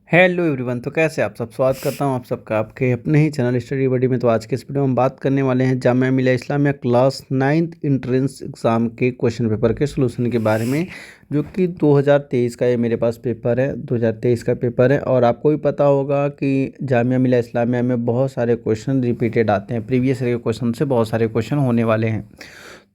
Hello everyone. तो कैसे आप सब, स्वागत करता हूं आप सबका आपके अपने ही चैनल स्टडी बडी में। तो आज के इस वीडियो में हम बात करने वाले हैं Jamia Millia Islamia class 9th entrance exam के क्वेश्चन पेपर के सॉल्यूशन के बारे में, जो कि 2023 का ये मेरे पास पेपर है। 2023 का पेपर है और आपको भी पता होगा कि जामिया मिलिया इस्लामिया में बहुत सारे क्वेश्चन रिपीटेड आते हैं। प्रीवियस ईयर के क्वेश्चन से बहुत सारे क्वेश्चन होने वाले हैं।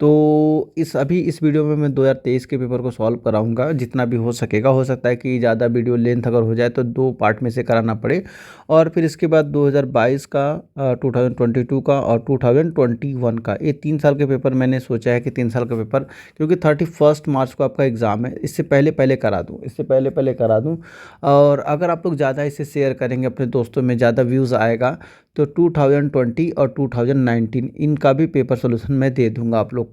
तो इस वीडियो में मैं 2023 के पेपर को सॉल्व कराऊंगा जितना भी हो सकेगा। हो सकता है कि ज़्यादा वीडियो लेंथ अगर हो जाए तो 2 पार्ट में से कराना पड़े। और फिर इसके बाद 2022 का 2022 का और 2021 का, ये 3 साल के पेपर मैंने सोचा है कि 3 साल का पेपर, क्योंकि 31 मार्च को आपका एग्ज़ाम है, इससे पहले पहले करा दूँ। और अगर आप लोग ज़्यादा इसे शेयर करेंगे अपने दोस्तों में, ज़्यादा व्यूज़ आएगा तो 2020 और 2019 इनका भी पेपर सोल्यूशन मैं दे दूंगा आप लोग को।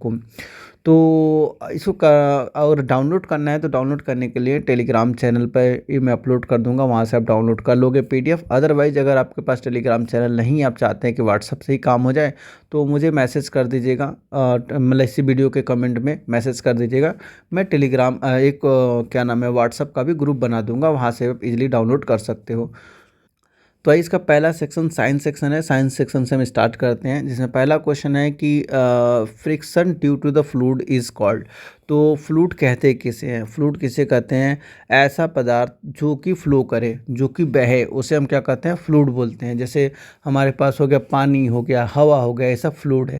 तो इसको अगर डाउनलोड करना है तो डाउनलोड करने के लिए टेलीग्राम चैनल पर ये मैं अपलोड कर दूंगा, वहाँ से आप डाउनलोड कर लोगे पीडीएफ। अदरवाइज़ अगर आपके पास टेलीग्राम चैनल नहीं, आप चाहते हैं कि व्हाट्सअप से ही काम हो जाए, तो मुझे मैसेज कर दीजिएगा, मतलब इसी वीडियो के कमेंट में मैसेज कर दीजिएगा। मैं टेलीग्राम क्या नाम है, व्हाट्सअप का भी ग्रुप बना दूंगा, वहाँ से आप इजीली डाउनलोड कर सकते हो। तो इसका पहला सेक्शन साइंस सेक्शन है। साइंस सेक्शन से हम स्टार्ट करते हैं, जिसमें पहला क्वेश्चन है कि friction due to the fluid is called. तो फ्लूइड कहते किसे हैं? फ्लूइड किसे कहते हैं? ऐसा पदार्थ जो कि फ्लो करे, जो कि बहे, उसे हम क्या कहते हैं? फ्लूइड बोलते हैं। जैसे हमारे पास हो गया पानी, हो गया हवा, हो गया, ये सब फ्लूइड है।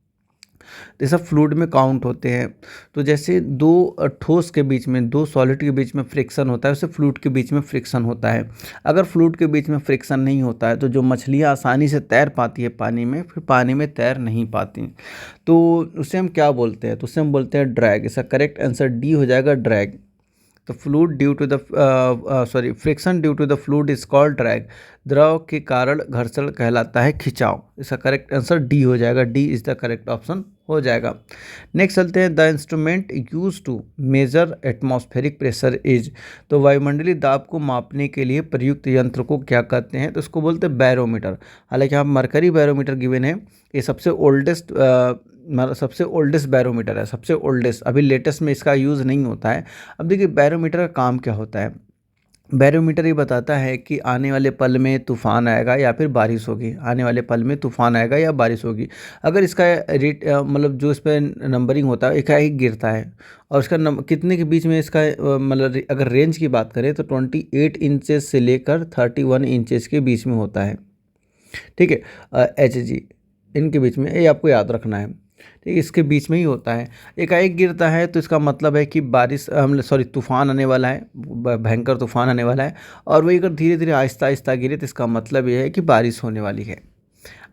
तो ये सब फ्लूइड में काउंट होते हैं। तो जैसे दो ठोस के बीच में, दो सॉलिड के बीच में फ्रिक्शन होता है, उससे फ्लूइड के बीच में फ्रिक्शन होता है। अगर फ्लूइड के बीच में फ्रिक्शन नहीं होता है तो जो मछलियाँ आसानी से तैर पाती है पानी में, फिर पानी में तैर नहीं पाती। तो उसे हम क्या बोलते हैं? तो उसे हम बोलते हैं ड्रैग। इसका करेक्ट आंसर डी हो जाएगा, ड्रैग। तो fluid due to the friction due to the fluid is called drag. द्रव के कारण घर्षण कहलाता है खिंचाव। इसका करेक्ट आंसर डी हो जाएगा, D is the correct option हो जाएगा। नेक्स्ट चलते हैं, the instrument use to measure atmospheric pressure is. तो वायुमंडलीय दाब को मापने के लिए प्रयुक्त यंत्र को क्या कहते हैं? तो इसको बोलते हैं बैरोमीटर। हालांकि यहाँ मरकरी बैरोमीटर गिवन है, ये सबसे ओल्डेस्ट बैरोमीटर है, सबसे ओल्डेस्ट। अभी लेटेस्ट में इसका यूज़ नहीं होता है। अब देखिए बैरोमीटर का काम क्या होता है। बैरोमीटर ये बताता है कि आने वाले पल में तूफान आएगा या फिर बारिश होगी, आने वाले पल में तूफान आएगा या बारिश होगी। अगर इसका रेट मतलब जो इस पर नंबरिंग होता है एकाएक गिरता है, और इसका कितने के बीच में इसका मतलब अगर रेंज की बात करें तो 28 इंचेस से लेकर 31 इंचेस के बीच में होता है। ठीक है, HG इनके बीच में, ये आपको याद रखना है। ठीक है, इसके बीच में ही होता है। एकाएक गिरता है तो इसका मतलब है कि तूफान आने वाला है, भयंकर तूफान आने वाला है। और वही अगर धीरे धीरे आहिस्ता आहिस्ता गिरे तो इसका मतलब ये है कि बारिश होने वाली है।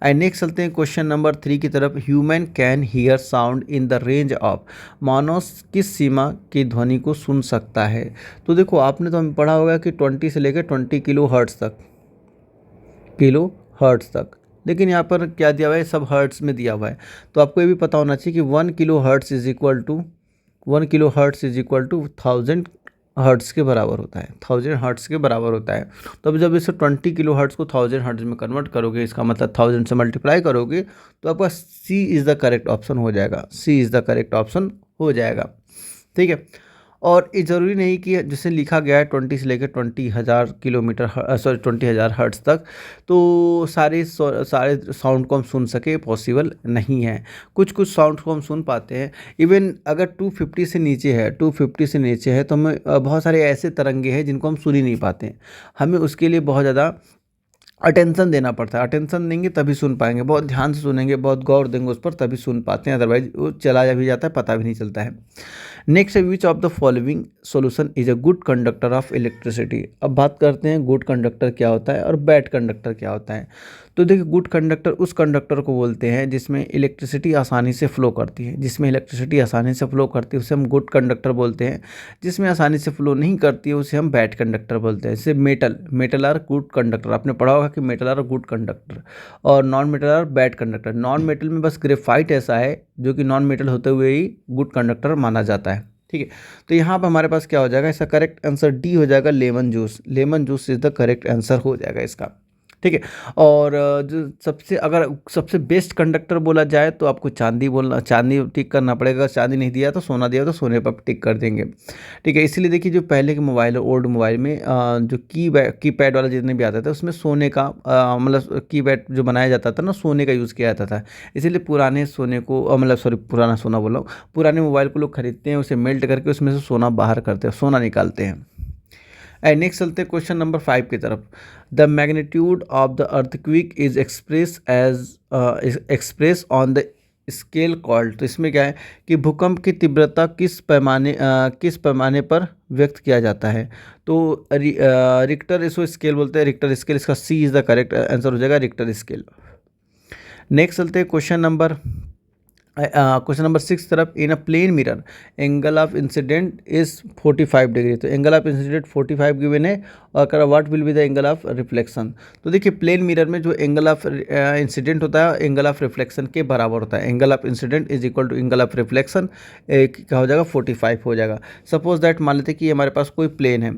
एंड नेक्स्ट चलते हैं क्वेश्चन नंबर 3 की तरफ। Human can hear sound in the range of. मानव किस सीमा की ध्वनि को सुन सकता है? तो देखो, आपने तो हमें पढ़ा होगा कि 20 से लेकर 20 किलो हर्ट्स तक। लेकिन यहाँ पर क्या दिया हुआ है? सब हर्ट्स में दिया हुआ है। तो आपको ये भी पता होना चाहिए कि 1 kilo hertz is equal to 1000 hertz के बराबर होता है, 1000 हर्ट्स के बराबर होता है। तो अब जब इसे 20 किलो हर्ट्स को 1000 हर्ट्स में कन्वर्ट करोगे, इसका मतलब 1000 से मल्टीप्लाई करोगे, तो आपका सी इज़ द करेक्ट ऑप्शन हो जाएगा, C is the correct option हो जाएगा। ठीक है, और ये ज़रूरी नहीं कि जैसे लिखा गया है 20 से लेकर 20,000 हर्ट्स तक, तो सारे साउंड को हम सुन सके, पॉसिबल नहीं है। कुछ कुछ साउंड को हम सुन पाते हैं। इवन अगर 250 से नीचे है, 250 से नीचे है, तो हमें बहुत सारे ऐसे तरंगे हैं जिनको हम सुन ही नहीं पाते हैं। हमें उसके लिए बहुत ज़्यादा अटेंशन देना पड़ता है। अटेंशन देंगे तभी सुन पाएंगे, बहुत ध्यान से सुनेंगे, बहुत गौर देंगे उस पर, तभी सुन पाते हैं। अदरवाइज वो चला भी जाता है, पता भी नहीं चलता है। नेक्स्ट है, which of the following solution is a good conductor of electricity. अब बात करते हैं गुड कंडक्टर क्या होता है और बैड कंडक्टर क्या होता है। तो देखिए, गुड कंडक्टर उस कंडक्टर को बोलते हैं जिसमें इलेक्ट्रिसिटी आसानी से फ्लो करती है। जिसमें इलेक्ट्रिसिटी आसानी से फ्लो करती है उसे हम गुड कंडक्टर बोलते हैं। जिसमें आसानी से फ्लो नहीं करती है उसे हम बैड कंडक्टर बोलते हैं। जैसे मेटल आर गुड कंडक्टर, आपने पढ़ा होगा कि मेटल आर गुड कंडक्टर, और non metal are bad conductor. Non metal में बस ग्रेफाइट ऐसा है जो कि नॉन मेटल होते हुए ही गुड कंडक्टर माना जाता है। ठीक है, तो यहाँ पर हमारे पास क्या हो जाएगा? इसका करेक्ट आंसर डी हो जाएगा, lemon juice. Lemon juice is the correct answer हो जाएगा इसका। ठीक है। और जो सबसे बेस्ट कंडक्टर बोला जाए तो आपको चांदी टिक करना पड़ेगा। चांदी नहीं दिया तो सोना दिया तो सोने पर टिक कर देंगे। ठीक है, इसीलिए देखिए जो पहले के मोबाइल ओल्ड मोबाइल में जो कीपैड वाला जितने भी आता था उसमें सोने का मतलब कीपैड जो बनाया जाता था ना सोने का यूज़ किया जाता था। इसीलिए पुराने सोने को मतलब सॉरी पुराना सोना बोल रहा हूँ, पुराने मोबाइल को लोग खरीदते हैं, उसे मेल्ट करके उसमें से सोना बाहर करते हैं, सोना निकालते हैं। नेक्स्ट चलते हैं क्वेश्चन नंबर 5 की तरफ। The magnitude of the earthquake is express on the scale called. तो इसमें क्या है कि भूकंप की तीव्रता किस पैमाने पर व्यक्त किया जाता है। तो रिक्टर इसको स्केल बोलते हैं, रिक्टर स्केल। इसका C is the correct answer हो जाएगा, रिक्टर स्केल। नेक्स्ट चलते हैं क्वेश्चन नंबर 6 तरफ। In a plane mirror angle of incident is 45 degree. तो एंगल ऑफ इंसिडेंट 45 गिवन है और what will be the angle of reflection. तो देखिए प्लेन मिरर में जो एंगल ऑफ इंसिडेंट होता है एंगल ऑफ रिफ्लेक्शन के बराबर होता है। Angle of incident is equal to angle of reflection क्या हो जाएगा 45 हो जाएगा। सपोज दैट मान लेते हैं कि हमारे पास कोई प्लेन है,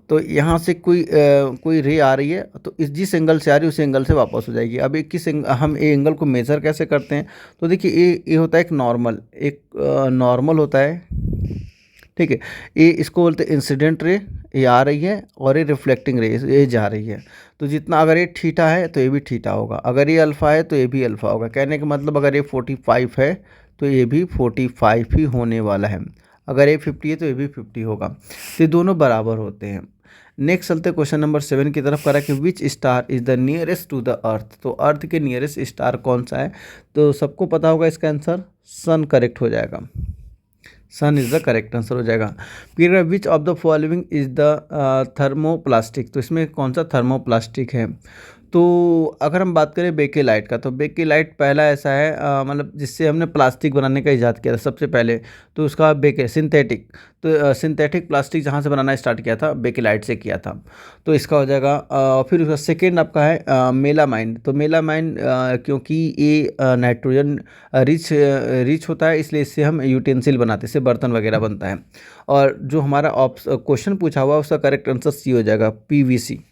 तो यहाँ से कोई रे आ रही है, तो जिस एंगल से आ रही है उस एंगल से वापस हो जाएगी। अब हम ए एंगल को मेज़र कैसे करते हैं। तो देखिए ये होता है एक नॉर्मल होता है। ठीक है, ये इसको बोलते हैं इंसिडेंट रे, ये आ रही है, और ये रिफ्लेक्टिंग रे ये जा रही है। तो जितना अगर ये थीटा है तो ये भी थीटा होगा, अगर ये अल्फ़ा है तो ये भी अल्फ़ा होगा। कहने का मतलब अगर ये 45 है तो ये भी 45 ही होने वाला है, अगर ये 50 है तो ये भी 50 होगा। तो ये दोनों बराबर होते हैं। नेक्स्ट चलते क्वेश्चन नंबर 7 की तरफ। करा कि which star is the nearest to the earth. तो अर्थ के नियरेस्ट स्टार कौन सा है। तो सबको पता होगा इसका आंसर सन करेक्ट हो जाएगा, सन इज़ द करेक्ट आंसर हो जाएगा। फिर which of the following is the thermoplastic. तो इसमें कौन सा थर्मोप्लास्टिक है। तो अगर हम बात करें बेकेलाइट का, तो बेकेलाइट पहला ऐसा है मतलब जिससे हमने प्लास्टिक बनाने का इजाद किया था सबसे पहले। तो उसका सिंथेटिक, तो सिंथेटिक प्लास्टिक जहाँ से बनाना स्टार्ट किया था बेकेलाइट से किया था। तो इसका हो जाएगा फिर उसका सेकेंड आपका है मेलामाइन। तो मेलामाइन क्योंकि ये नाइट्रोजन रिच होता है, इसलिए इससे हम यूटेंसिल बनाते हैं, इससे बर्तन वगैरह बनता है। और जो हमारा क्वेश्चन पूछा हुआ उसका करेक्ट आंसर सी हो जाएगा, पीवीसी।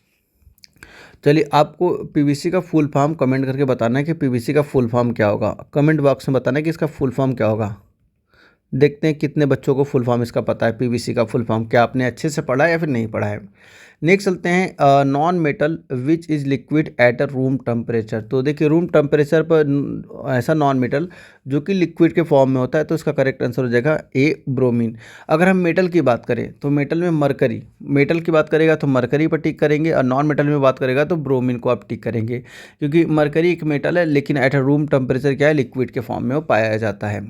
चलिए आपको पीवीसी का फुल फॉर्म कमेंट करके बताना है कि पीवीसी का फुल फॉर्म क्या होगा। कमेंट बॉक्स में बताना है कि इसका फुल फॉर्म क्या होगा। देखते हैं कितने बच्चों को फुल फॉर्म इसका पता है, पीवीसी का फुल फॉर्म। क्या आपने अच्छे से पढ़ा है या फिर नहीं पढ़ा है। नेक्स्ट चलते हैं non metal which is liquid at a room temperature. तो देखिए रूम टेम्परेचर पर ऐसा नॉन मेटल जो कि लिक्विड के फॉर्म में होता है, तो इसका करेक्ट आंसर हो जाएगा ए ब्रोमीन। अगर हम मेटल की बात करें तो मेटल में मरकरी, मेटल की बात करेगा तो मरकरी पर टिक करेंगे, और नॉन मेटल में बात करेगा तो ब्रोमीन को आप टिक करेंगे, क्योंकि मरकरी एक मेटल है लेकिन एट अ रूम टेम्परेचर क्या है, लिक्विड के फॉर्म में वो पाया जाता है।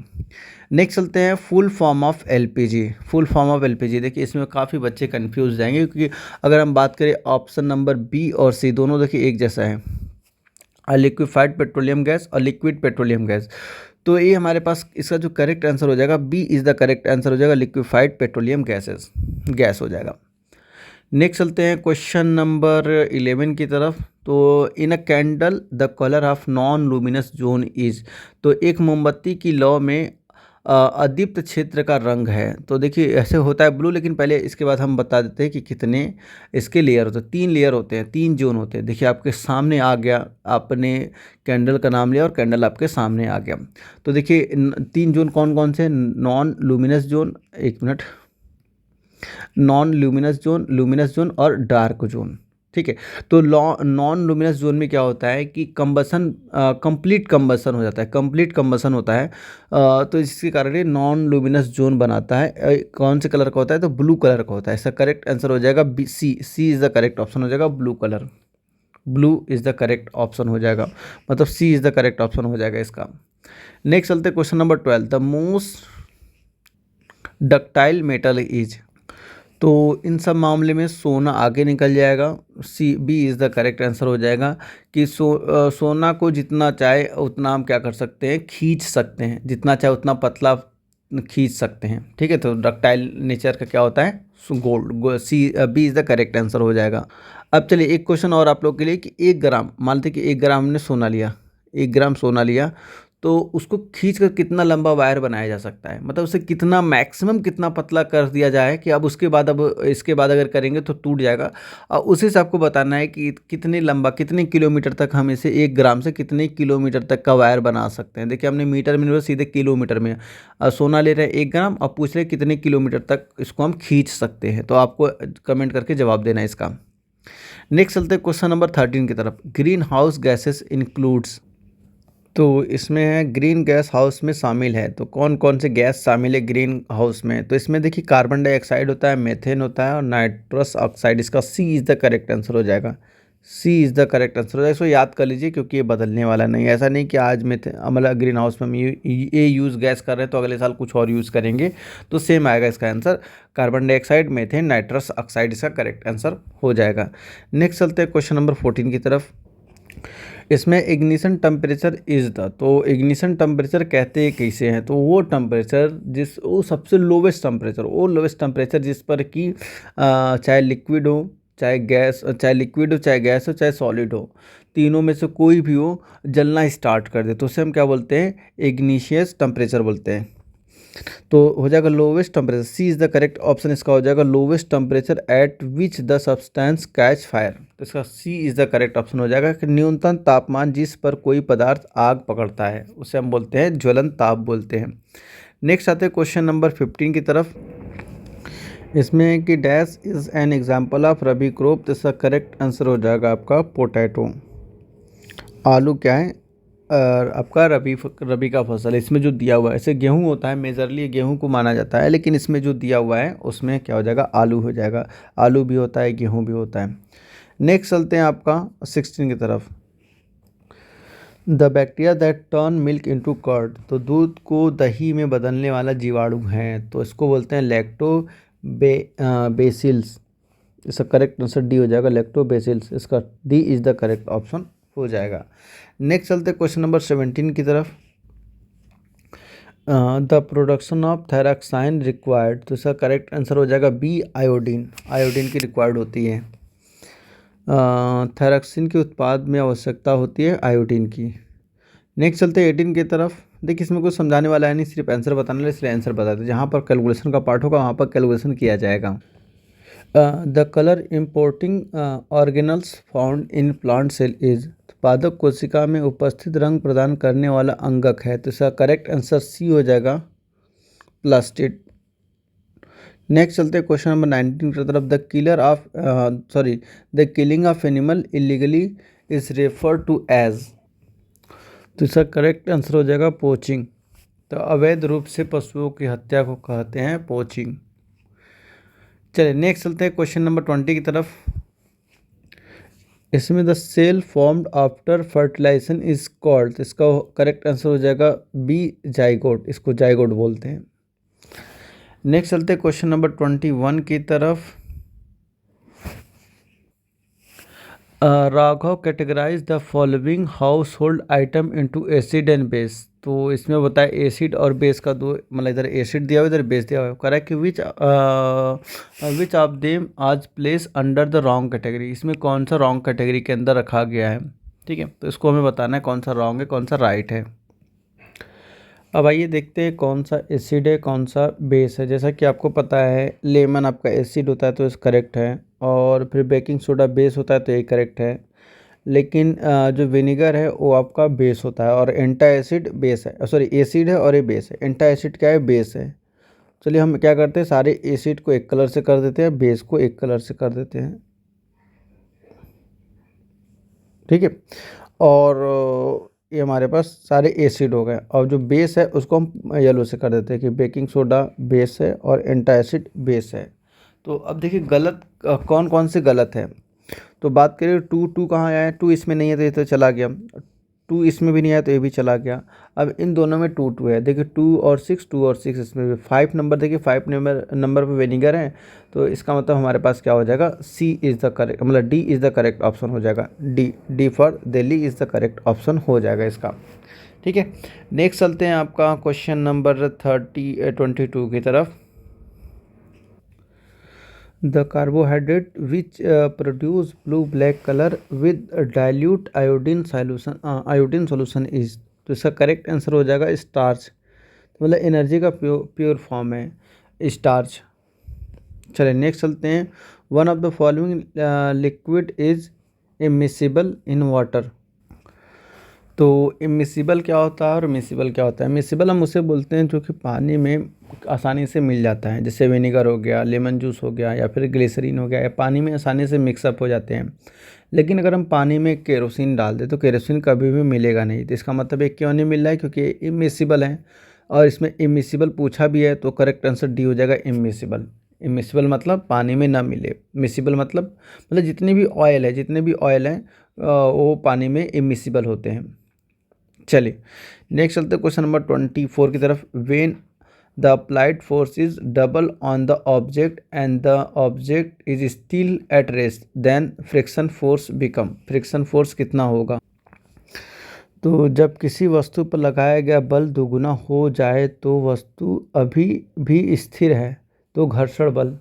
नेक्स्ट चलते हैं full form of LPG. Full form of LPG देखिए इसमें काफ़ी बच्चे कंफ्यूज जाएंगे, क्योंकि अगर हम बात करें ऑप्शन नंबर बी और सी दोनों देखिए एक जैसा है, लिक्विफाइड पेट्रोलियम गैस और लिक्विड पेट्रोलियम गैस। तो ये हमारे पास इसका जो करेक्ट आंसर हो जाएगा B is the correct answer हो जाएगा, लिक्विफाइड पेट्रोलियम गैस हो जाएगा। नेक्स्ट चलते हैं क्वेश्चन नंबर 11 की तरफ। तो in a candle the colour of non luminous zone is. तो एक मोमबत्ती की लौ में अदीप्त क्षेत्र का रंग है। तो देखिए ऐसे होता है ब्लू, लेकिन पहले इसके बाद हम बता देते हैं कि कितने इसके लेयर होते हैं। 3 लेयर होते हैं, 3 जोन होते हैं। देखिए आपके सामने आ गया, आपने कैंडल का नाम लिया और कैंडल आपके सामने आ गया। तो देखिए 3 जोन कौन कौन से, नॉन लूमिनस जोन, एक मिनट, नॉन लूमिनस जोन और डार्क जोन। ठीक है, तो नॉन लूमिनस जोन में क्या होता है कि कंप्लीट कंबसन हो जाता है, कंप्लीट कंबसन होता है। तो इसके कारण ये नॉन लूमिनस जोन बनाता है। कौन से कलर का होता है, तो ब्लू कलर का होता है। इसका करेक्ट आंसर हो जाएगा C is the correct option हो जाएगा, blue colour. Blue is the correct option हो जाएगा, मतलब C is the correct option हो जाएगा इसका। नेक्स्ट चलते question number 12। The most ductile metal is. तो इन सब मामले में सोना आगे निकल जाएगा, B is the correct answer हो जाएगा कि सोना को जितना चाहे उतना हम क्या कर सकते हैं, खींच सकते हैं, जितना चाहे उतना पतला खींच सकते हैं। ठीक है, तो डक्टाइल नेचर का क्या होता है, gold. B is the correct answer हो जाएगा। अब चलिए एक क्वेश्चन और आप लोग के लिए कि 1 ग्राम, मान लेते कि 1 ग्राम हमने सोना लिया, 1 ग्राम सोना लिया, तो उसको खींच कर कितना लंबा वायर बनाया जा सकता है, मतलब उसे कितना मैक्सिमम कितना पतला कर दिया जाए कि अब उसके बाद अब इसके बाद अगर करेंगे तो टूट जाएगा। और उसी से आपको बताना है कि कितनी लंबा कितने किलोमीटर तक हम इसे 1 ग्राम से कितने किलोमीटर तक का वायर बना सकते हैं। देखिए हमने मीटर में नहीं बोला, सीधे किलोमीटर में। सोना ले रहे हैं 1 ग्राम और पूछ रहे हैं कितने किलोमीटर तक इसको हम खींच सकते हैं। तो आपको कमेंट करके जवाब देना है इसका। नेक्स्ट चलते हैं क्वेश्चन नंबर 13 की तरफ। ग्रीन हाउस गैसेस इंक्लूड्स, तो इसमें है ग्रीन गैस हाउस में शामिल है, तो कौन कौन से गैस शामिल है ग्रीन हाउस में। तो इसमें देखिए कार्बन डाइऑक्साइड होता है, मेथेन होता है और नाइट्रस ऑक्साइड। इसका C is the correct answer हो जाएगा। C is the correct answer हो जाएगा। इसको याद कर लीजिए क्योंकि ये बदलने वाला नहीं है। ऐसा नहीं कि आज में मतलब ग्रीन हाउस में हम ये यूज़ गैस कर रहे हैं तो अगले साल कुछ और यूज़ करेंगे, तो सेम आएगा इसका answer. Carbon dioxide, methane, nitrous oxide इसका करेक्ट आंसर हो जाएगा। नेक्स्ट चलते हैं क्वेश्चन नंबर 14 की तरफ। इसमें इग्निशन टेम्परेचर इज़ द, तो इग्निशन टेम्परेचर कहते हैं कैसे हैं, तो वो टेम्परेचर वो सबसे लोवेस्ट टेम्परेचर, वो लोवेस्ट टेम्परेचर जिस पर कि चाहे लिक्विड हो चाहे गैस, चाहे लिक्विड हो चाहे गैस हो चाहे सॉलिड हो, तीनों में से कोई भी हो, जलना स्टार्ट कर दे, तो उसे हम क्या बोलते हैं, इग्निशियस टेम्परेचर बोलते हैं। तो हो जाएगा lowest temperature. C is the correct option इसका हो जाएगा, lowest temperature at which the substance catch fire. तो इसका C is the correct option हो जाएगा कि न्यूनतम तापमान जिस पर कोई पदार्थ आग पकड़ता है उसे हम बोलते हैं ज्वलन ताप बोलते हैं। नेक्स्ट आते हैं क्वेश्चन नंबर 15 की तरफ। इसमें है कि dash is an example of rabi crop, तो इसका करेक्ट आंसर हो जाएगा आपका पोटैटो। आलू क्या है, और आपका रबी का फसल है। इसमें जो दिया हुआ है, ऐसे गेहूं होता है, मेजरली गेहूं को माना जाता है, लेकिन इसमें जो दिया हुआ है उसमें क्या हो जाएगा, आलू हो जाएगा। आलू भी होता है, गेहूं भी होता है। नेक्स्ट चलते हैं आपका 16 की तरफ। The bacteria that turn milk into curd, तो दूध को दही में बदलने वाला जीवाणु है, तो इसको बोलते हैं बेसिल्स। इसका करेक्ट आंसर डी हो जाएगा, लैक्टोबैसिलस। इसका D is the correct option हो जाएगा। नेक्स्ट चलते हैं क्वेश्चन नंबर 17 की तरफ। द प्रोडक्शन ऑफ थायरॉक्साइन रिक्वायर्ड, तो इसका करेक्ट आंसर हो जाएगा बी, आयोडीन। आयोडीन की रिक्वायर्ड होती है। थायरॉक्सिन के उत्पाद में आवश्यकता होती है आयोडीन की। नेक्स्ट चलते हैं 18 की तरफ। देखिए इसमें कुछ समझाने वाला है नहीं, सिर्फ आंसर बताने वाला, इसलिए आंसर बता दें। जहाँ पर कैलकुलेशन का पार्ट होगा वहाँ पर कैलकुलेशन किया जाएगा। The colour importing organelles found in plant cell is, पादप कोशिका में उपस्थित रंग प्रदान करने वाला अंगक है, तो इसका करेक्ट आंसर सी हो जाएगा, प्लास्टिड। नेक्स्ट चलते हैं क्वेश्चन नंबर 19 की तरफ। The killing of animal illegally is refer to as, तो इसका करेक्ट आंसर हो जाएगा पोचिंग। तो अवैध रूप से पशुओं की हत्या को कहते हैं पोचिंग। चलिए नेक्स्ट चलते हैं क्वेश्चन नंबर 20 की तरफ। इसमें the cell formed after fertilization is called, तो इसका करेक्ट आंसर हो जाएगा बी, जाइगोट। इसको जाइगोट बोलते हैं। नेक्स्ट चलते हैं क्वेश्चन नंबर 21 की तरफ। Raghav categorize the following house hold item into acid and base, तो इसमें बताया एसिड और बेस का दो, मतलब इधर एसिड दिया हुआ इधर बेस दिया हुआ है। करेक्ट, विच ऑफ देम आज place under the wrong category, इसमें कौन सा रॉन्ग कैटेगरी के अंदर रखा गया है। ठीक है, तो इसको हमें बताना है कौन सा रॉन्ग है कौन सा राइट है। अब आइए देखते हैं कौन सा एसिड है कौन सा बेस है। जैसा कि आपको पता है लेमन आपका एसिड होता है तो इस करेक्ट है, और फिर बेकिंग सोडा बेस होता है तो ये करेक्ट है। लेकिन जो विनेगर है वो आपका बेस होता है, और एंटा एसिड बेस है, सॉरी एसिड है और ये बेस है। एंटा एसिड क्या है, बेस है। चलिए हम क्या करते हैं, सारे एसिड को एक कलर से कर देते हैं, बेस को एक कलर से कर देते हैं। ठीक है, और ये हमारे पास सारे एसिड हो गए, और जो बेस है उसको हम येलो से कर देते हैं कि बेकिंग सोडा बेस है और एंटा एसिड बेस है। तो अब देखिए गलत कौन कौन से गलत है। तो बात करें टू कहाँ आया है, टू इसमें नहीं है तो ये तो चला गया, टू इसमें भी नहीं आया तो ये भी चला गया। अब इन दोनों में टू है, देखिए 2 और 6 इसमें भी 5 नंबर, देखिए 5 नंबर पे विनेगर है, तो इसका मतलब हमारे पास क्या हो जाएगा, सी इज़ द करेक्ट, मतलब D is the correct option हो जाएगा। D for Delhi is the correct option हो जाएगा इसका। ठीक है, नेक्स्ट चलते हैं आपका क्वेश्चन नंबर 22 की तरफ। The carbohydrate which produce blue black color with a dilute iodine solution is, तो इसका करेक्ट आंसर हो जाएगा स्टार्च। तो मतलब एनर्जी का प्योर फॉर्म है स्टार्च। चलिए नेक्स्ट चलते हैं। One of the following liquid is immiscible in water. तो इमिसिबल क्या होता है और मिसिबल क्या होता है? मिसिबल हम उसे बोलते हैं जो कि पानी में आसानी से मिल जाता है, जैसे विनेगर हो गया, लेमन जूस हो गया, या फिर ग्लिसरीन हो गया, या पानी में आसानी से मिक्सअप हो जाते हैं। लेकिन अगर हम पानी में केरोसिन डाल दें तो केरोसिन कभी भी मिलेगा नहीं। तो इसका मतलब ये क्यों नहीं मिल रहा है? क्योंकि इमिसिबल है। और इसमें इमिसिबल पूछा भी है तो करेक्ट आंसर डी हो जाएगा इमिसिबल। इमिसिबल मतलब पानी में ना मिले, मिसिबल मतलब जितने भी ऑयल हैं वो पानी में इमिसिबल होते हैं। चलिए नेक्स्ट चलते क्वेश्चन नंबर 24 की तरफ। When the applied force is double on the object and the object is still at rest then friction force become. Friction force कितना होगा? तो जब किसी वस्तु पर लगाया गया बल दोगुना हो जाए तो वस्तु अभी भी स्थिर है, तो घर्षण बल।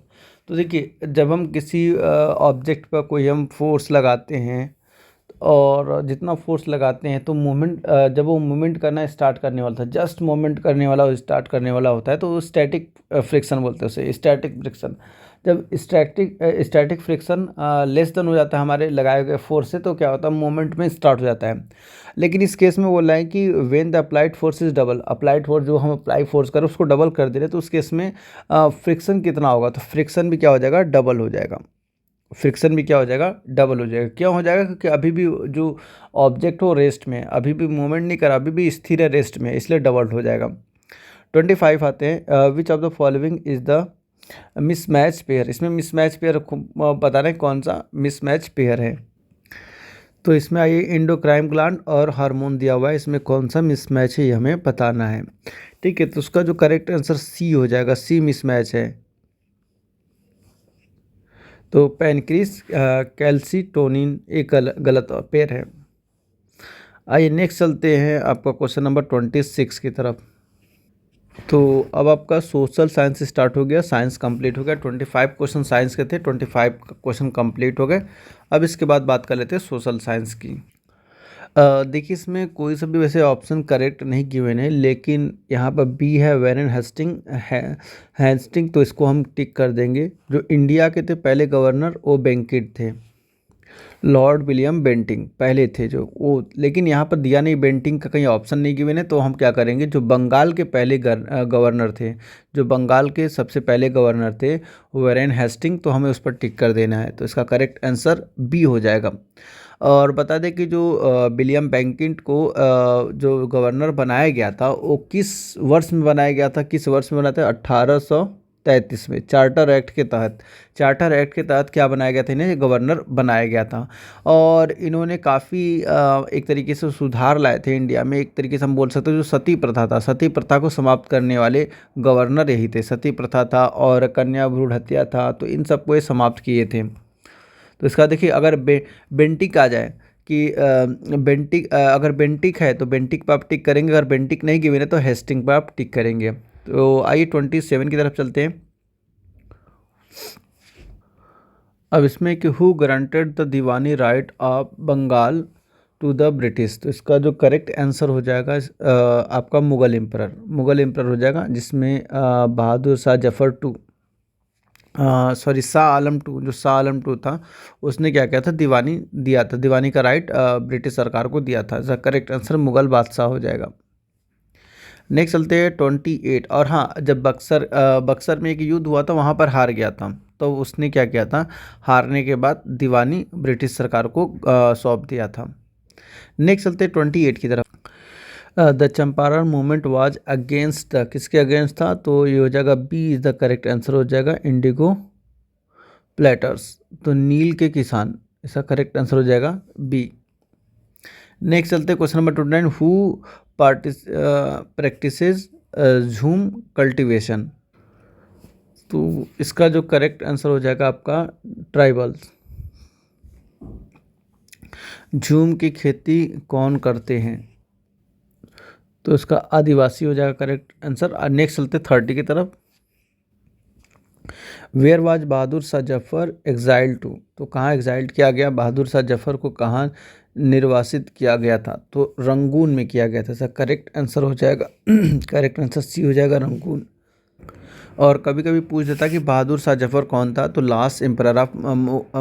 तो देखिए जब हम किसी ऑब्जेक्ट पर कोई हम फोर्स लगाते हैं और जितना फोर्स लगाते हैं तो मूवमेंट जब वो मूवमेंट करना स्टार्ट करने वाला था, जस्ट मूवमेंट करने वाला स्टार्ट करने वाला होता है तो वो स्टैटिक फ्रिक्शन बोलते हैं उसे, स्टैटिक फ्रिक्शन। जब स्टैटिक फ्रिक्शन लेस देन हो जाता है हमारे लगाए गए फोर्स से, तो क्या होता है मूवमेंट में स्टार्ट हो जाता है। लेकिन इस केस में बोल रहा है कि when the applied force is double, applied force जो हम अप्लाई फोर्स करें उसको डबल कर दे रहे, तो उस केस में फ्रिक्शन कितना होगा? तो फ्रिक्शन भी क्या हो जाएगा? डबल हो जाएगा। फ्रिक्शन भी क्या हो जाएगा? डबल हो जाएगा। क्यों हो जाएगा? क्योंकि अभी भी जो ऑब्जेक्ट हो रेस्ट में, अभी भी मूवमेंट नहीं करा, अभी भी स्थिर है रेस्ट में, इसलिए डबल हो जाएगा। 25 आते हैं। Which of the following is the mismatch pair. इसमें मिसमैच पेयर बता रहे हैं कौन सा मिसमैच पेयर है। तो इसमें आइए एंडोक्राइन ग्लैंड और हार्मोन दिया हुआ है, इसमें कौन सा मिसमैच है ये हमें बताना है। ठीक है, तो उसका जो करेक्ट आंसर सी हो जाएगा, सी मिसमैच है। तो पैनक्रीस कैल्सीटोनिन एक गलत पेयर है। आइए नेक्स्ट चलते हैं आपका क्वेश्चन नंबर 26 की तरफ। तो अब आपका सोशल साइंस स्टार्ट हो गया, साइंस कंप्लीट हो गया। 25 क्वेश्चन साइंस के थे, 25 क्वेश्चन कंप्लीट हो गए। अब इसके बाद बात कर लेते हैं सोशल साइंस की। देखिए इसमें कोई सा भी वैसे ऑप्शन करेक्ट नहीं गिवन है, लेकिन यहाँ पर बी है वेरन हेस्टिंग, तो इसको हम टिक कर देंगे। जो इंडिया के थे पहले गवर्नर वो बेंटिक थे, लॉर्ड विलियम बेंटिंक पहले थे जो वो, लेकिन यहाँ पर दिया नहीं, बेंटिंक का कहीं ऑप्शन नहीं गिवन है। तो हम क्या करेंगे, जो बंगाल के पहले गवर्नर थे, जो बंगाल के सबसे पहले गवर्नर थे वेरन हेस्टिंग, तो हमें उस पर टिक कर देना है। तो इसका करेक्ट आंसर बी हो जाएगा। और बता दें कि जो विलियम बेंटिक को जो गवर्नर बनाया गया था वो किस वर्ष में बनाया गया था? किस वर्ष में बना था? 1833 में, चार्टर एक्ट के तहत। चार्टर एक्ट के तहत क्या बनाया गया था? इन्हें गवर्नर बनाया गया था। और इन्होंने काफ़ी एक तरीके से सुधार लाए थे इंडिया में। एक तरीके से हम बोल सकते हैं जो सती प्रथा था, सती प्रथा को समाप्त करने वाले गवर्नर यही थे। सती प्रथा था और कन्या भ्रूण हत्या था, तो इन सबको ये समाप्त किए थे। तो इसका देखिए अगर बेंटिक आ जाए कि अगर बेंटिक है तो बेंटिक पर आप टिक करेंगे, अगर बेंटिक नहीं गिवन है तो हेस्टिंग पर आप टिक करेंगे। तो आइए 27 की तरफ चलते हैं। अब इसमें कि who granted the diwani right of Bengal to the British. तो इसका जो करेक्ट आंसर हो जाएगा आपका मुगल एम्पर हो जाएगा, जिसमें बहादुर शाह जफर टू शाह आलम टू, जो शाह आलम टू था उसने क्या किया था? दीवानी दिया था, दीवानी का राइट ब्रिटिश सरकार को दिया था। इसका करेक्ट आंसर मुगल बादशाह हो जाएगा। नेक्स्ट चलते हैं 28। और हाँ, जब बक्सर में एक युद्ध हुआ था वहाँ पर हार गया था, तो उसने क्या किया था? हारने के बाद दीवानी ब्रिटिश सरकार को सौंप दिया था। नेक्स्ट चलते हैं 28 की तरफ। The Champaran movement was against the, किसके अगेंस्ट था? तो ये हो जाएगा B is the correct answer हो जाएगा, इंडिगो प्लेटर्स, तो नील के किसान। इसका करेक्ट आंसर हो जाएगा बी। नेक्स्ट चलते हैं क्वेश्चन नंबर 29। हु प्रैक्टिसेस झूम कल्टीवेशन। तो इसका जो करेक्ट आंसर हो जाएगा आपका ट्राइबल्स। झूम की खेती कौन करते हैं? तो इसका आदिवासी हो जाएगा करेक्ट आंसर। नेक्स्ट चलते 30 की तरफ। Where was Bahadur Shah Zafar exile to. तो कहाँ एग्जाइल्ड किया गया? बहादुर शाह जफर को कहाँ निर्वासित किया गया था? तो रंगून में किया गया था। इसका करेक्ट आंसर हो जाएगा करेक्ट आंसर सी हो जाएगा, रंगून। और कभी कभी पूछ देता कि बहादुर शाह जफर कौन था, तो last emperor of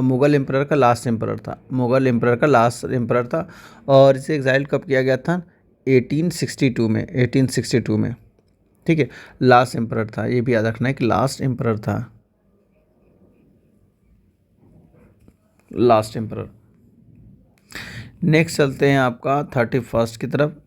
Mughal emperor का लास्ट एम्परर था, मुगल एम्परर का लास्ट एम्परर था। और इसे एग्जाइल कब किया गया था? 1862 में, 1862 में। ठीक है, लास्ट एम्परर था, ये भी याद रखना है कि लास्ट एम्परर था, लास्ट एम्परर। नेक्स्ट चलते हैं आपका 31 की तरफ।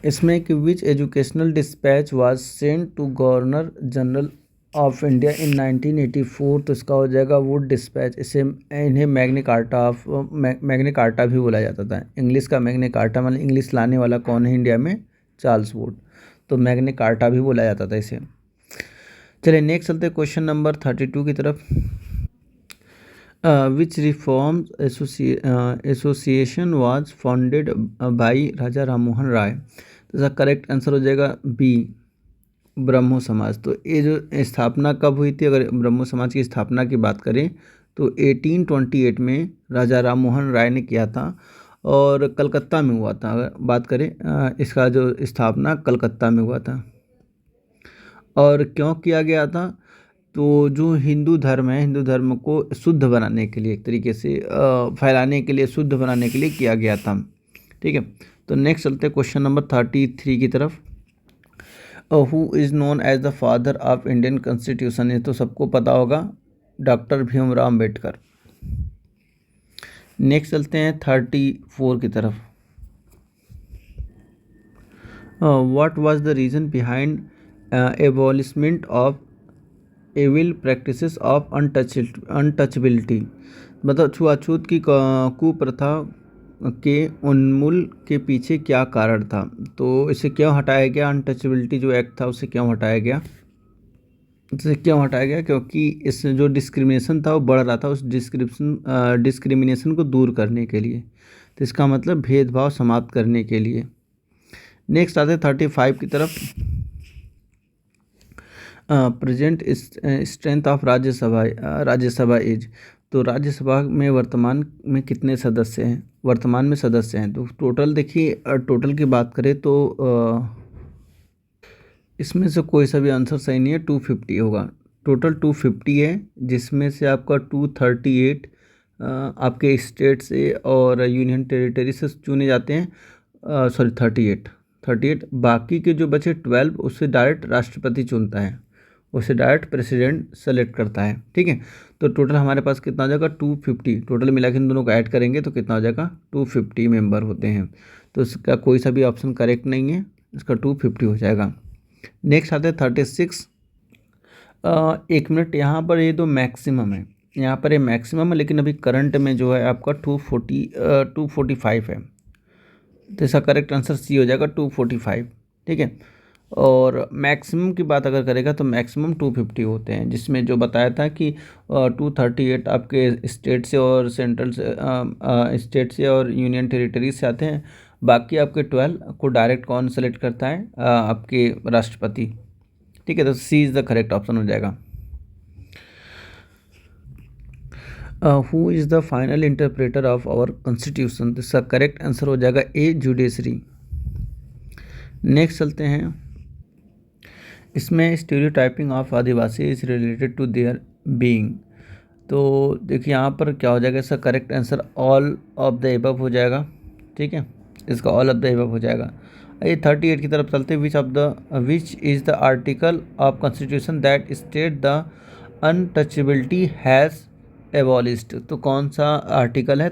इसमें कि which educational dispatch was sent to governor general of India in 1984, तो इसका हो जाएगा वुड डिस्पैच। इसे इन्हें Magna Carta of Magna Carta भी बोला जाता था। इंग्लिश का मैग्ना कार्टा मतलब इंग्लिश लाने वाला कौन है इंडिया में? चार्ल्स वुड, तो मैग्ना कार्टा भी बोला जाता था इसे। चलिए नेक्स्ट चलते हैं क्वेश्चन नंबर 32 की तरफ। Which reform association was founded by Raja Rammohan Roy, तो इसका करेक्ट आंसर हो जाएगा बी, ब्रह्मो समाज। तो ये जो स्थापना कब हुई थी, अगर ब्रह्मो समाज की स्थापना की बात करें तो 1828 में राजा राममोहन राय ने किया था, और कलकत्ता में हुआ था। अगर बात करें इसका जो स्थापना कलकत्ता में हुआ था। और क्यों किया गया था? तो जो हिंदू धर्म है, हिंदू धर्म को शुद्ध बनाने के लिए, एक तरीके से फैलाने के लिए, शुद्ध बनाने के लिए किया गया था। ठीक है, तो नेक्स्ट चलते हैं क्वेश्चन नंबर 33 की तरफ। Who is known as the father of Indian constitution, ये तो सबको पता होगा, डॉक्टर भीमराव अम्बेडकर। नेक्स्ट चलते हैं 34 की तरफ। What was the reason behind abolishment of evil practices of untouchability, मतलब छुआछूत की कुप्रथा के उन्मूलन के पीछे क्या कारण था? तो इसे क्यों हटाया गया? अनटचबिलिटी जो एक्ट था उसे क्यों हटाया गया? इसे क्यों हटाया गया? क्योंकि इस जो डिस्क्रिमिनेशन था वो बढ़ रहा था, उस डिस्क्रिमिनेशन को दूर करने के लिए, तो इसका मतलब भेदभाव समाप्त करने के लिए। नेक्स्ट आते 35 की तरफ। Present strength of Rajya Sabha is, तो राज्यसभा में वर्तमान में कितने सदस्य हैं? वर्तमान में सदस्य हैं तो टोटल देखिए, टोटल की बात करें तो इसमें से कोई सा भी आंसर सही नहीं है, 250 होगा। टोटल 250 है, जिसमें से आपका 238 आपके स्टेट से और यूनियन टेरिटरी से चुने जाते हैं, सॉरी 38, बाकी के जो बचे 12 उससे डायरेक्ट राष्ट्रपति चुनता है, उसे डायरेक्ट प्रेसिडेंट सेलेक्ट करता है। ठीक है, तो टोटल हमारे पास कितना हो जाएगा? 250। टोटल मिला के इन दोनों को ऐड करेंगे तो कितना हो जाएगा? 250 मेंबर होते हैं, तो इसका कोई सा भी ऑप्शन करेक्ट नहीं है, इसका 250 हो जाएगा। नेक्स्ट आते हैं 36। एक मिनट, यहाँ पर ये तो मैक्सिमम है, यहाँ पर ये मैक्सिमम है, लेकिन अभी करंट में जो है आपका 245 है, तो इसका करेक्ट आंसर सी हो जाएगा 245। ठीक है, और मैक्सिमम की बात अगर करेगा तो मैक्सिमम 250 होते हैं, जिसमें जो बताया था कि 238 आपके स्टेट से और सेंट्रल से, स्टेट से और यूनियन टेरिटरी से आते हैं, बाकी आपके 12 को डायरेक्ट कौन सेलेक्ट करता है? आपके राष्ट्रपति। ठीक है, तो C is the correct option हो जाएगा। Who is the final interpreter of our constitution, तो इसका करेक्ट आंसर हो जाएगा ए, जुडिशरी। नेक्स्ट चलते हैं, इसमें stereotyping of adivasi is related to their being, तो देखिए यहाँ पर क्या हो जाएगा, इसका correct answer all of the above हो जाएगा। ठीक है, इसका ऑल ऑफ द एबव हो जाएगा। ये 38 की तरफ चलते, which is the article of constitution that state the untouchability has abolished, तो कौन सा आर्टिकल है?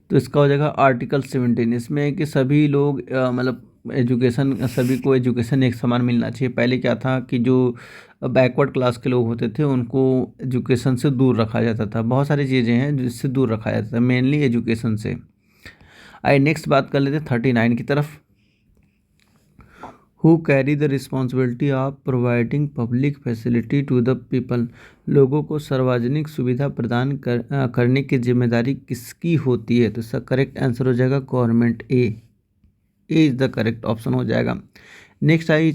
तो इसका हो जाएगा आर्टिकल 17। इसमें है कि सभी लोग मतलब एजुकेशन, सभी को एजुकेशन एक समान मिलना चाहिए। पहले क्या था कि जो बैकवर्ड क्लास के लोग होते थे उनको एजुकेशन से दूर रखा जाता था, बहुत सारी चीज़ें हैं जिससे दूर रखा जाता था, मेनली एजुकेशन से। आइए नेक्स्ट बात कर लेते हैं 39 की तरफ। Who carry the responsibility of providing public facility to the people, लोगों को सार्वजनिक सुविधा प्रदान करने की जिम्मेदारी किसकी होती है? तो इसका करेक्ट आंसर हो जाएगा government, A is the correct option हो जाएगा। Next I,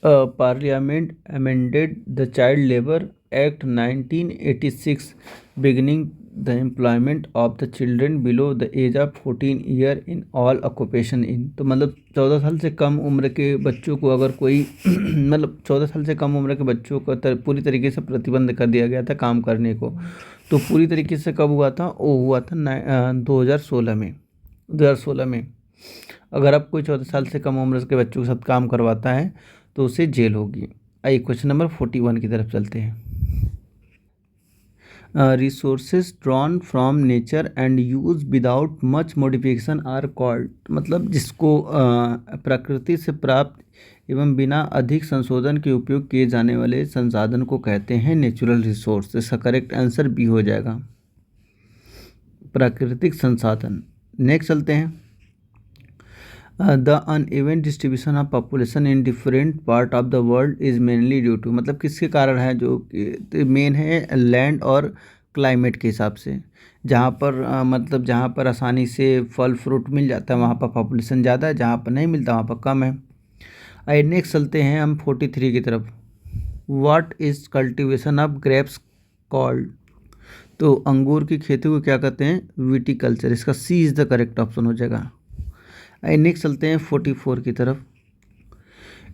parliament amended the child labour act 1986 beginning the employment of the children below the age of 14 year in all occupation in. तो मतलब 14 साल से कम उम्र के बच्चों को अगर कोई मतलब 14 साल से कम उम्र के बच्चों को पूरी तरीके से प्रतिबंध कर दिया गया था काम करने को। तो पूरी तरीके से कब हुआ था? वो हुआ था 2016 में। 2016 में अगर आप कोई 14 साल से कम उम्र के बच्चों के साथ काम करवाता है तो उसे जेल होगी। आइए क्वेश्चन नंबर 41 की तरफ चलते हैं। Resources drawn from nature and use without much modification are called. मतलब जिसको प्रकृति से प्राप्त एवं बिना अधिक संशोधन के उपयोग किए जाने वाले संसाधन को कहते हैं नेचुरल रिसोर्स। इसका करेक्ट आंसर बी हो जाएगा, प्राकृतिक संसाधन। नेक्स्ट चलते हैं। The uneven distribution of population in different part of the world is mainly due to. मतलब किसके कारण है? जो मेन है लैंड और क्लाइमेट के हिसाब से। जहाँ पर मतलब जहाँ पर आसानी से फल फ्रूट मिल जाता है वहाँ पर पॉपुलेशन ज़्यादा है, जहाँ पर नहीं मिलता वहाँ पर कम है। आइए नेक्स्ट चलते हैं हम 43 की तरफ। What is cultivation of grapes called. तो अंगूर की खेती को क्या कहते हैं? विटीकल्चर। इसका C is the correct option हो जाएगा। नेक्स्ट चलते हैं 44 की तरफ।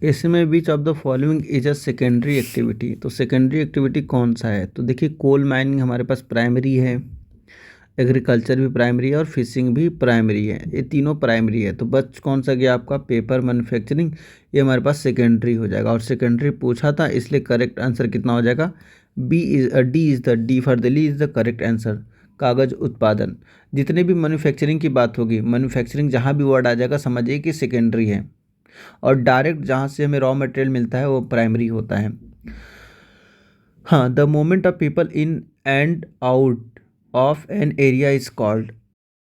इसमें which of the following is a secondary activity. तो सेकेंडरी एक्टिविटी कौन सा है? तो देखिए कोल माइनिंग हमारे पास प्राइमरी है, एग्रीकल्चर भी प्राइमरी है और फिशिंग भी प्राइमरी है। ये तीनों प्राइमरी है। तो बच कौन सा गया आपका? Paper manufacturing. ये हमारे पास सेकेंडरी हो जाएगा और सेकेंडरी पूछा था इसलिए करेक्ट आंसर कितना हो जाएगा? D for Delhi is the correct answer. कागज़ उत्पादन। जितने भी मैन्युफैक्चरिंग की बात होगी, मैन्युफैक्चरिंग जहाँ भी वर्ड आ जाएगा समझिए कि सेकेंडरी है, और डायरेक्ट जहाँ से हमें रॉ मटेरियल मिलता है वो प्राइमरी होता है। हाँ, the moment of people in and out of an area is called.